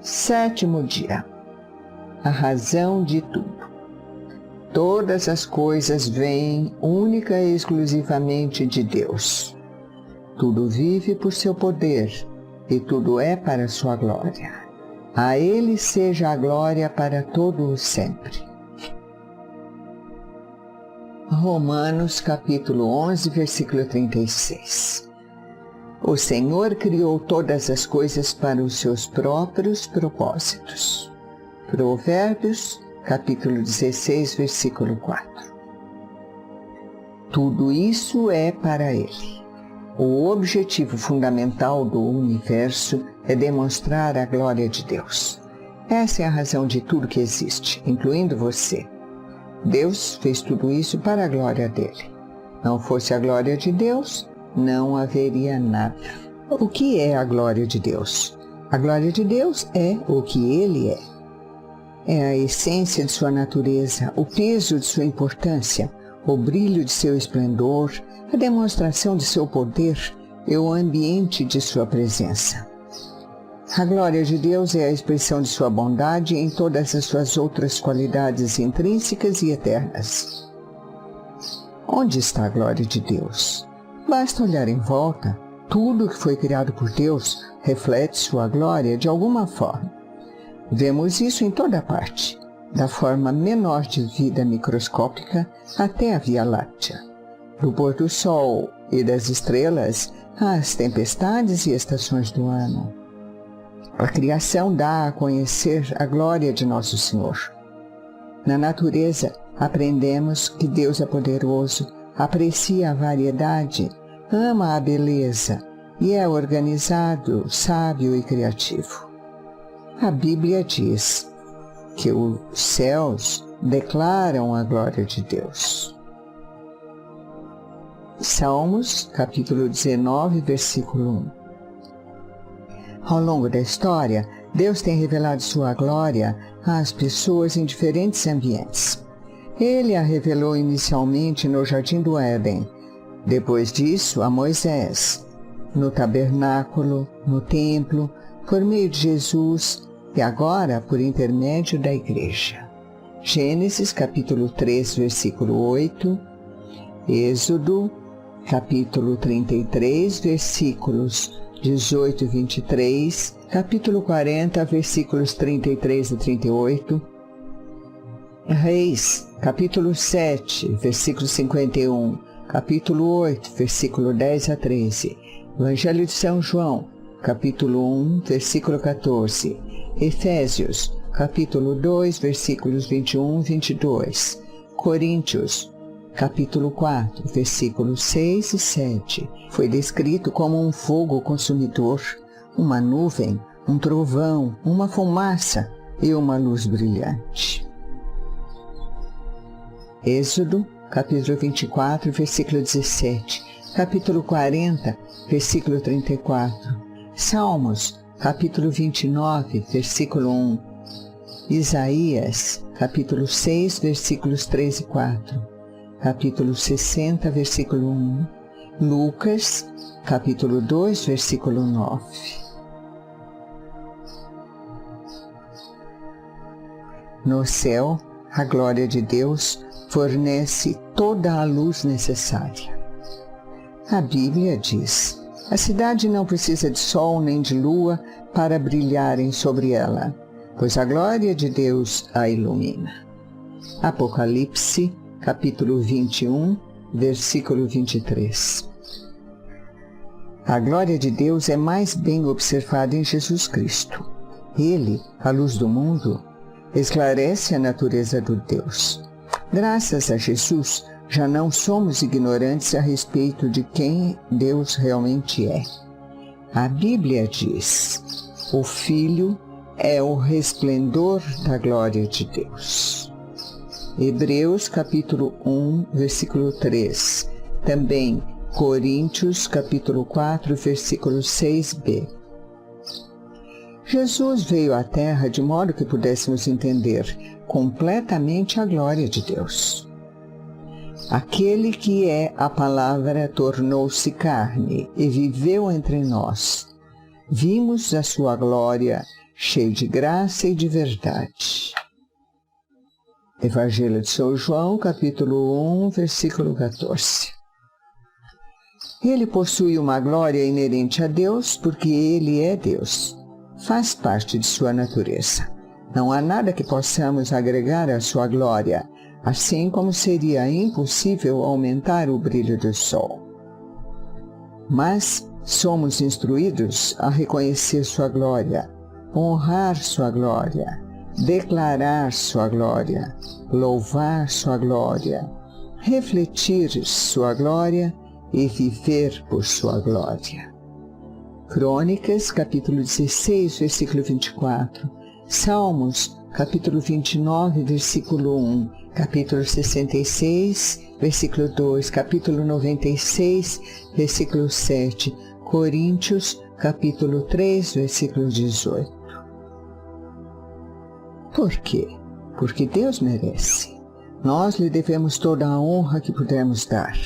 Sétimo dia. A razão de tudo. Todas as coisas vêm única e exclusivamente de Deus. Tudo vive por seu poder e tudo é para sua glória. A Ele seja a glória para todo o sempre. Romanos capítulo 11, versículo 36. O Senhor criou todas as coisas para os seus próprios propósitos. Provérbios capítulo 16, versículo 4. Tudo isso é para Ele. O objetivo fundamental do universo é demonstrar a glória de Deus. Essa é a razão de tudo que existe, incluindo você. Deus fez tudo isso para a glória dele. Não fosse a glória de Deus, não haveria nada. O que é a glória de Deus? A glória de Deus é o que Ele é. É a essência de sua natureza, o peso de sua importância, o brilho de seu esplendor, a demonstração de seu poder e o ambiente de sua presença. A glória de Deus é a expressão de sua bondade em todas as suas outras qualidades intrínsecas e eternas. Onde está a glória de Deus? Basta olhar em volta. Tudo que foi criado por Deus reflete sua glória de alguma forma. Vemos isso em toda parte, da forma menor de vida microscópica até a Via Láctea. Do pôr do sol e das estrelas às tempestades e estações do ano. A criação dá a conhecer a glória de Nosso Senhor. Na natureza, aprendemos que Deus é poderoso, aprecia a variedade, ama a beleza e é organizado, sábio e criativo. A Bíblia diz que os céus declaram a glória de Deus. Salmos, capítulo 19, versículo 1. Ao longo da história, Deus tem revelado sua glória às pessoas em diferentes ambientes. Ele a revelou inicialmente no Jardim do Éden, depois disso a Moisés, no tabernáculo, no templo, por meio de Jesus e agora por intermédio da Igreja. Gênesis capítulo 3, versículo 8, Êxodo capítulo 33, versículos 18 e 23, capítulo 40, versículos 33 e 38, Reis, capítulo 7, versículo 51, capítulo 8, versículo 10 a 13, Evangelho de São João, capítulo 1, versículo 14, Efésios, capítulo 2, versículos 21 e 22, Coríntios, capítulo 4, versículos 6 e 7, foi descrito como um fogo consumidor, uma nuvem, um trovão, uma fumaça e uma luz brilhante. Êxodo, capítulo 24, versículo 17, capítulo 40, versículo 34, Salmos, capítulo 29, versículo 1, Isaías, capítulo 6, versículos 3 e 4, capítulo 60, versículo 1, Lucas, capítulo 2, versículo 9. No céu, a glória de Deus fornece toda a luz necessária. A Bíblia diz: a cidade não precisa de sol nem de lua para brilharem sobre ela, pois a glória de Deus a ilumina. Apocalipse, capítulo 21, versículo 23. A glória de Deus é mais bem observada em Jesus Cristo. Ele, a luz do mundo, esclarece a natureza do Deus. Graças a Jesus, já não somos ignorantes a respeito de quem Deus realmente é. A Bíblia diz: o Filho é o resplendor da glória de Deus. Hebreus capítulo 1, versículo 3. Também Coríntios capítulo 4, versículo 6b. Jesus veio à Terra de modo que pudéssemos entender completamente a glória de Deus. Aquele que é a palavra tornou-se carne e viveu entre nós. Vimos a sua glória, cheio de graça e de verdade. Evangelho de São João, capítulo 1, versículo 14. Ele possui uma glória inerente a Deus porque ele é Deus. Faz parte de sua natureza. Não há nada que possamos agregar à sua glória, assim como seria impossível aumentar o brilho do sol. Mas somos instruídos a reconhecer sua glória, honrar sua glória, declarar sua glória, louvar sua glória, refletir sua glória e viver por sua glória. Crônicas, capítulo 16, versículo 24. Salmos, capítulo 29, versículo 1. Capítulo 66, versículo 2. Capítulo 96, versículo 7. Coríntios, capítulo 3, versículo 18. Por quê? Porque Deus merece. Nós lhe devemos toda a honra que pudermos dar.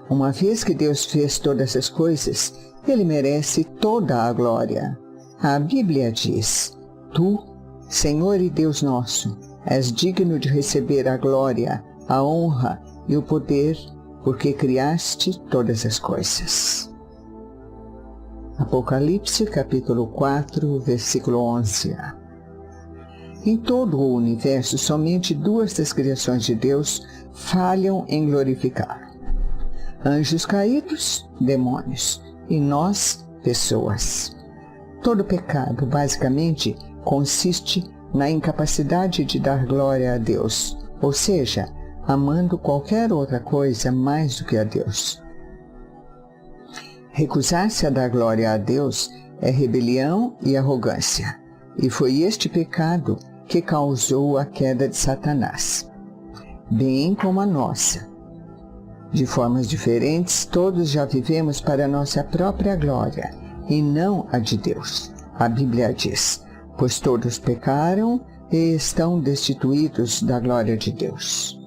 Uma vez que Deus fez todas as coisas, Ele merece toda a glória. A Bíblia diz: Tu, Senhor e Deus nosso, és digno de receber a glória, a honra e o poder, porque criaste todas as coisas. Apocalipse, capítulo 4, versículo 11a. Em todo o universo, somente duas das criações de Deus falham em glorificá-lo: anjos caídos, demônios, e nós, pessoas. Todo pecado, basicamente, consiste na incapacidade de dar glória a Deus, ou seja, amando qualquer outra coisa mais do que a Deus. Recusar-se a dar glória a Deus é rebelião e arrogância, e foi este pecado que causou a queda de Satanás, bem como a nossa. De formas diferentes, todos já vivemos para a nossa própria glória, e não a de Deus. A Bíblia diz: pois todos pecaram e estão destituídos da glória de Deus.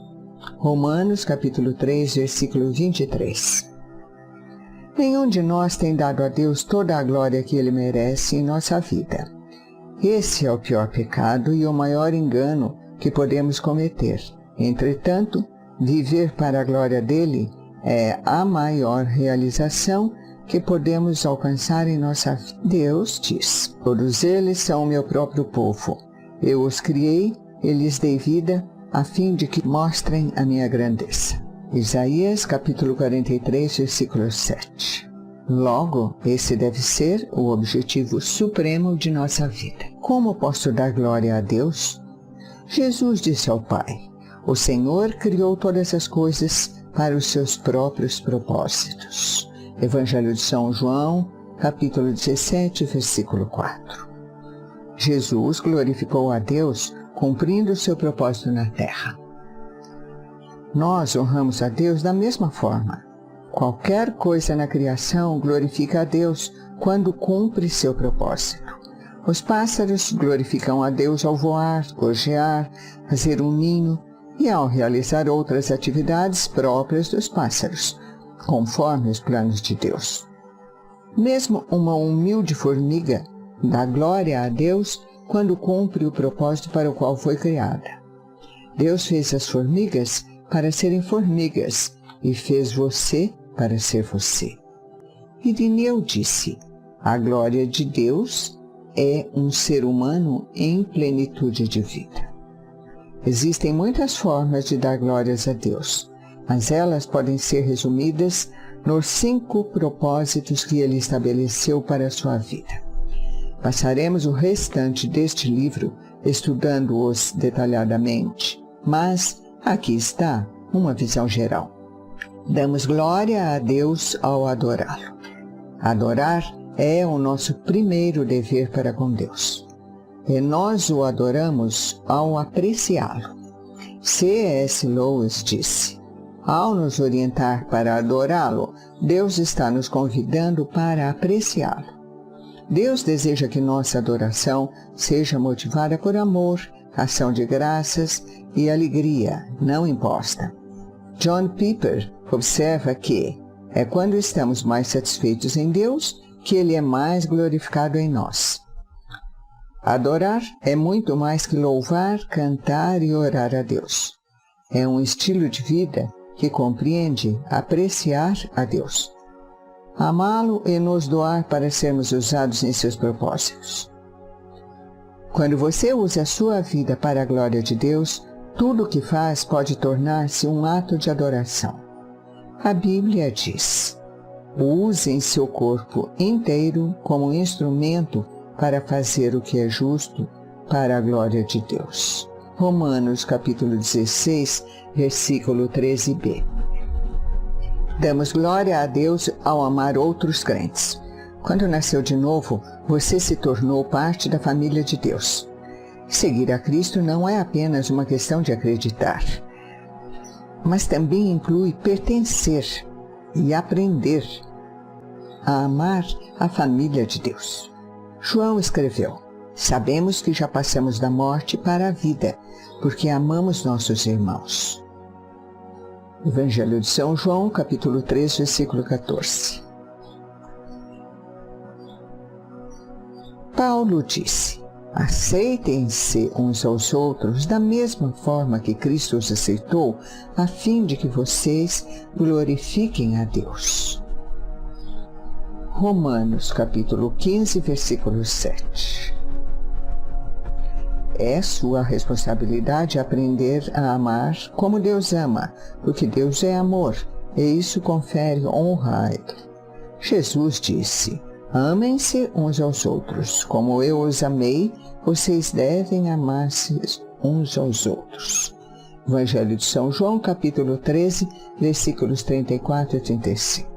Romanos, capítulo 3, versículo 23. Nenhum de nós tem dado a Deus toda a glória que Ele merece em nossa vida. Esse é o pior pecado e o maior engano que podemos cometer. Entretanto, viver para a glória dele é a maior realização que podemos alcançar em nossa vida. Deus diz: todos eles são o meu próprio povo. Eu os criei e lhes dei vida, a fim de que mostrem a minha grandeza. Isaías, capítulo 43, versículo 7. Logo, esse deve ser o objetivo supremo de nossa vida. Como posso dar glória a Deus? Jesus disse ao Pai: o Senhor criou todas as coisas para os seus próprios propósitos. Evangelho de São João, capítulo 17, versículo 4. Jesus glorificou a Deus cumprindo o seu propósito na terra. Nós honramos a Deus da mesma forma. Qualquer coisa na criação glorifica a Deus quando cumpre seu propósito. Os pássaros glorificam a Deus ao voar, gorjear, fazer um ninho e ao realizar outras atividades próprias dos pássaros, conforme os planos de Deus. Mesmo uma humilde formiga dá glória a Deus quando cumpre o propósito para o qual foi criada. Deus fez as formigas para serem formigas e fez você para ser você. Irineu disse: a glória de Deus é um ser humano em plenitude de vida. Existem muitas formas de dar glórias a Deus, mas elas podem ser resumidas nos 5 propósitos que Ele estabeleceu para a sua vida. Passaremos o restante deste livro estudando-os detalhadamente, mas aqui está uma visão geral. Damos glória a Deus ao adorá-lo. Adorar é o nosso primeiro dever para com Deus. E nós o adoramos ao apreciá-lo. C.S. Lewis disse: ao nos orientar para adorá-lo, Deus está nos convidando para apreciá-lo. Deus deseja que nossa adoração seja motivada por amor, ação de graças e alegria, não imposta. John Piper observa que é quando estamos mais satisfeitos em Deus que Ele é mais glorificado em nós. Adorar é muito mais que louvar, cantar e orar a Deus. É um estilo de vida que compreende apreciar a Deus, amá-lo e nos doar para sermos usados em seus propósitos. Quando você usa a sua vida para a glória de Deus, tudo o que faz pode tornar-se um ato de adoração. A Bíblia diz: usem seu corpo inteiro como instrumento para fazer o que é justo para a glória de Deus. Romanos capítulo 16, versículo 13b. Damos glória a Deus ao amar outros crentes. Quando nasceu de novo, você se tornou parte da família de Deus. Seguir a Cristo não é apenas uma questão de acreditar, mas também inclui pertencer e aprender a amar a família de Deus. João escreveu: sabemos que já passamos da morte para a vida, porque amamos nossos irmãos. Evangelho de São João, capítulo 3, versículo 14. Paulo disse: aceitem-se uns aos outros da mesma forma que Cristo os aceitou, a fim de que vocês glorifiquem a Deus. Romanos capítulo 15, versículo 7. É sua responsabilidade aprender a amar como Deus ama, porque Deus é amor, e isso confere honra a Ele. Jesus disse: amem-se uns aos outros, como eu os amei, vocês devem amar-se uns aos outros. Evangelho de São João, capítulo 13, versículos 34 e 35.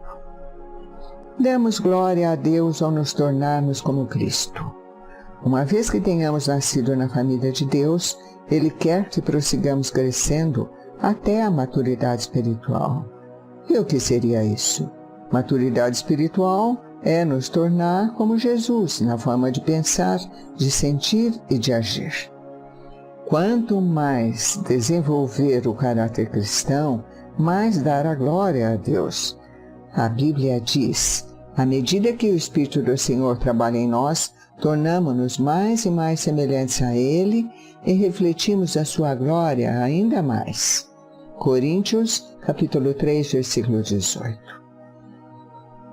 Demos glória a Deus ao nos tornarmos como Cristo. Uma vez que tenhamos nascido na família de Deus, Ele quer que prossigamos crescendo até a maturidade espiritual. E o que seria isso? Maturidade espiritual é nos tornar como Jesus, na forma de pensar, de sentir e de agir. Quanto mais desenvolver o caráter cristão, mais dar a glória a Deus. A Bíblia diz: à medida que o Espírito do Senhor trabalha em nós, tornamo-nos mais e mais semelhantes a Ele e refletimos a sua glória ainda mais. Coríntios, capítulo 3, versículo 18.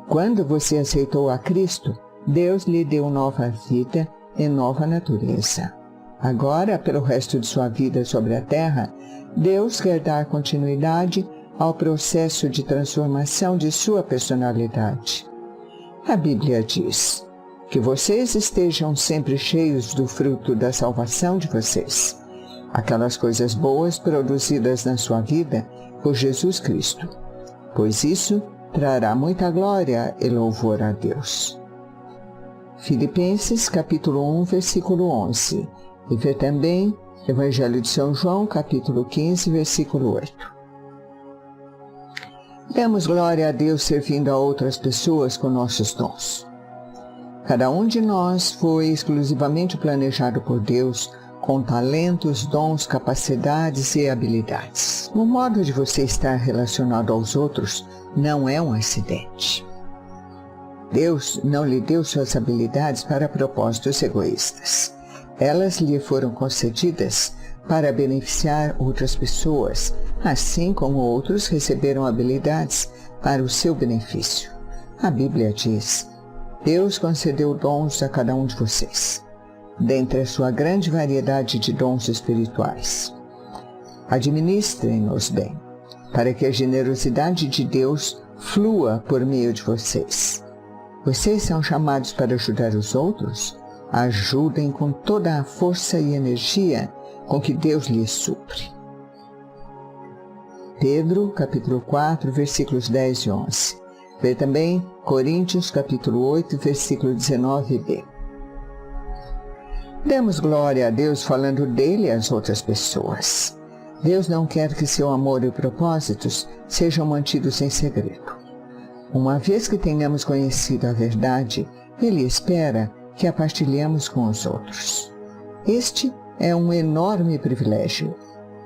Quando você aceitou a Cristo, Deus lhe deu nova vida e nova natureza. Agora, pelo resto de sua vida sobre a terra, Deus quer dar continuidade ao processo de transformação de sua personalidade. A Bíblia diz: que vocês estejam sempre cheios do fruto da salvação de vocês, aquelas coisas boas produzidas na sua vida por Jesus Cristo, pois isso trará muita glória e louvor a Deus. Filipenses capítulo 1, versículo 11, e vê também Evangelho de São João, capítulo 15, versículo 8. Damos glória a Deus servindo a outras pessoas com nossos dons. Cada um de nós foi exclusivamente planejado por Deus com talentos, dons, capacidades e habilidades. O modo de você estar relacionado aos outros não é um acidente. Deus não lhe deu suas habilidades para propósitos egoístas. Elas lhe foram concedidas para beneficiar outras pessoas, assim como outros receberam habilidades para o seu benefício. A Bíblia diz: Deus concedeu dons a cada um de vocês, dentre a sua grande variedade de dons espirituais. Administrem-nos bem, para que a generosidade de Deus flua por meio de vocês. Vocês são chamados para ajudar os outros? Ajudem com toda a força e energia com que Deus lhes supre. Pedro, capítulo 4, versículos 10 e 11. Vê também Coríntios, capítulo 8, versículo 19b. Demos glória a Deus falando dele às outras pessoas. Deus não quer que seu amor e propósitos sejam mantidos em segredo. Uma vez que tenhamos conhecido a verdade, Ele espera que a partilhemos com os outros. Este é um enorme privilégio.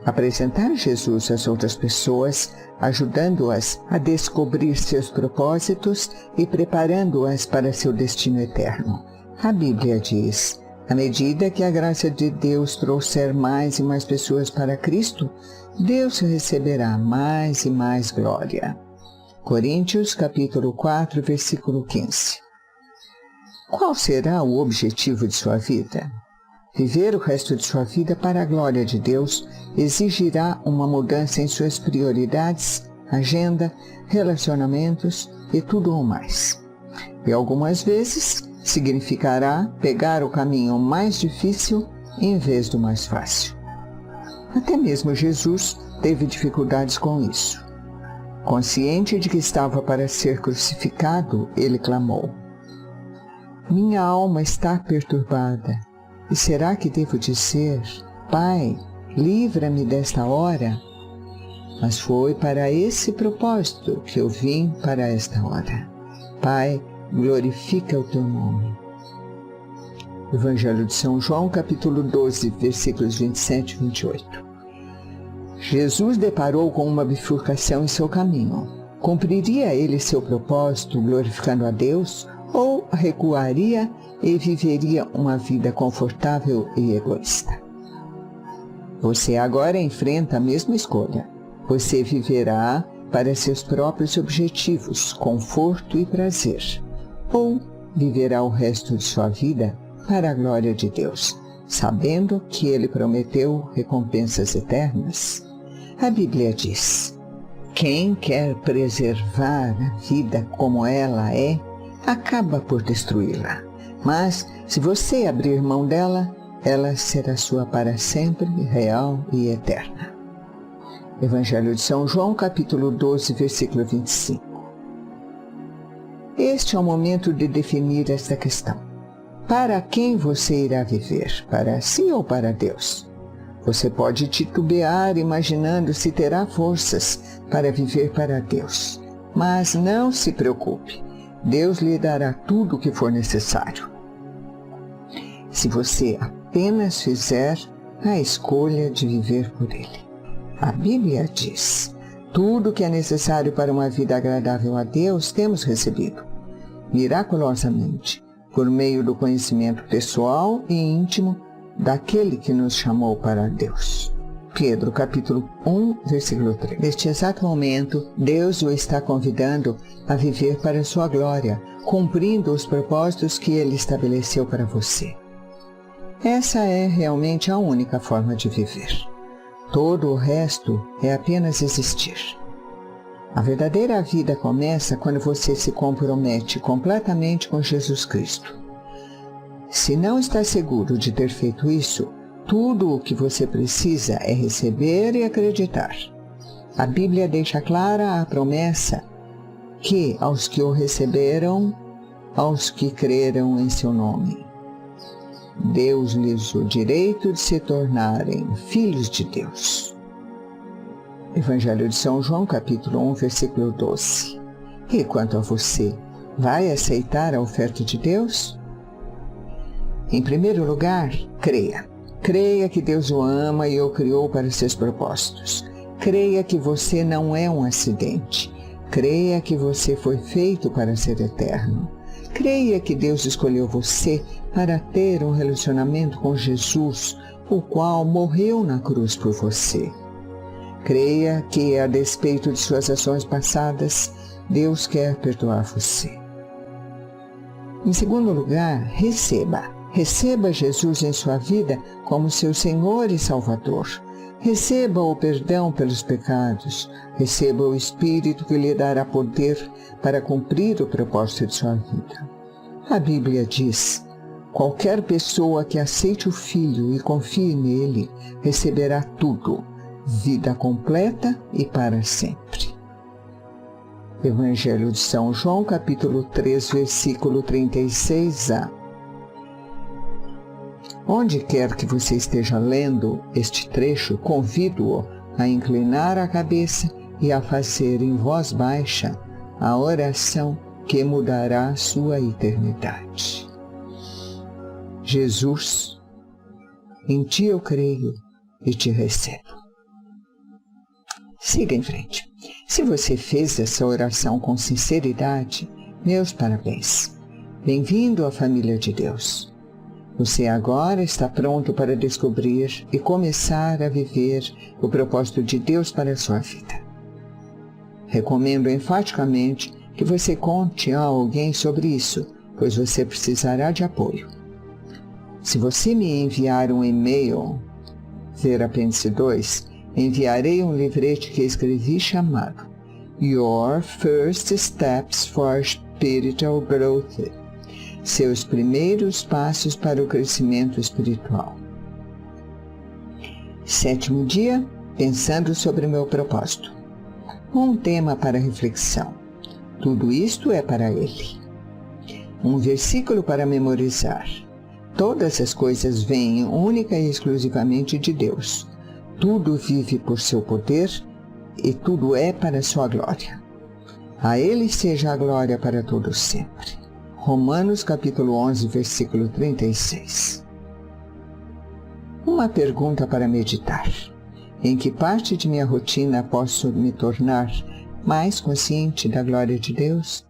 Apresentar Jesus às outras pessoas, ajudando-as a descobrir seus propósitos e preparando-as para seu destino eterno. A Bíblia diz: À medida que a graça de Deus trouxer mais e mais pessoas para Cristo, Deus receberá mais e mais glória. Coríntios, capítulo 4, versículo 15. Qual será o objetivo de sua vida? Viver o resto de sua vida para a glória de Deus exigirá uma mudança em suas prioridades, agenda, relacionamentos e tudo o mais. E algumas vezes significará pegar o caminho mais difícil em vez do mais fácil. Até mesmo Jesus teve dificuldades com isso. Consciente de que estava para ser crucificado, ele clamou: "Minha alma está perturbada. E será que devo dizer: Pai, livra-me desta hora? Mas foi para esse propósito que eu vim para esta hora. Pai, glorifica o teu nome." Evangelho de São João, capítulo 12, versículos 27 e 28. Jesus deparou com uma bifurcação em seu caminho. Cumpriria ele seu propósito glorificando a Deus ou recuaria e viveria uma vida confortável e egoísta? Você agora enfrenta a mesma escolha. Você viverá para seus próprios objetivos, conforto e prazer, ou viverá o resto de sua vida para a glória de Deus, sabendo que Ele prometeu recompensas eternas? A Bíblia diz: quem quer preservar a vida como ela é, acaba por destruí-la. Mas, se você abrir mão dela, ela será sua para sempre, real e eterna. Evangelho de São João, capítulo 12, versículo 25. Este é o momento de definir esta questão. Para quem você irá viver? Para si ou para Deus? Você pode titubear imaginando se terá forças para viver para Deus. Mas não se preocupe, Deus lhe dará tudo o que for necessário. Se você apenas fizer a escolha de viver por Ele. A Bíblia diz: tudo que é necessário para uma vida agradável a Deus temos recebido, miraculosamente, por meio do conhecimento pessoal e íntimo daquele que nos chamou para Deus. Pedro, capítulo 1, versículo 3. Neste exato momento, Deus o está convidando a viver para a sua glória, cumprindo os propósitos que Ele estabeleceu para você. Essa é realmente a única forma de viver. Todo o resto é apenas existir. A verdadeira vida começa quando você se compromete completamente com Jesus Cristo. Se não está seguro de ter feito isso, tudo o que você precisa é receber e acreditar. A Bíblia deixa clara a promessa que aos que o receberam, aos que creram em seu nome, Deus-lhes o direito de se tornarem filhos de Deus. Evangelho de São João, capítulo 1, versículo 12. E quanto a você, vai aceitar a oferta de Deus? Em primeiro lugar, creia. Creia que Deus o ama e o criou para seus propósitos. Creia que você não é um acidente. Creia que você foi feito para ser eterno. Creia que Deus escolheu você para ter um relacionamento com Jesus, o qual morreu na cruz por você. Creia que, a despeito de suas ações passadas, Deus quer perdoar você. Em segundo lugar, receba. Receba Jesus em sua vida como seu Senhor e Salvador. Receba o perdão pelos pecados. Receba o Espírito que lhe dará poder para cumprir o propósito de sua vida. A Bíblia diz: qualquer pessoa que aceite o Filho e confie nele, receberá tudo, vida completa e para sempre. Evangelho de São João, capítulo 3, versículo 36a. Onde quer que você esteja lendo este trecho, convido-o a inclinar a cabeça e a fazer em voz baixa a oração que mudará sua eternidade. Jesus, em Ti eu creio e Te recebo. Siga em frente. Se você fez essa oração com sinceridade, meus parabéns. Bem-vindo à família de Deus. Você agora está pronto para descobrir e começar a viver o propósito de Deus para a sua vida. Recomendo enfaticamente que você conte a alguém sobre isso, pois você precisará de apoio. Se você me enviar um e-mail, ver apêndice 2, enviarei um livrete que escrevi chamado Your First Steps for Spiritual Growth. Seus primeiros passos para o crescimento espiritual. 7º dia, pensando sobre o meu propósito. Um tema para reflexão. Tudo isto é para Ele. Um versículo para memorizar. Todas as coisas vêm única e exclusivamente de Deus. Tudo vive por seu poder e tudo é para sua glória. A Ele seja a glória para todos sempre. Romanos capítulo 11, versículo 36. Uma pergunta para meditar. Em que parte de minha rotina posso me tornar mais consciente da glória de Deus?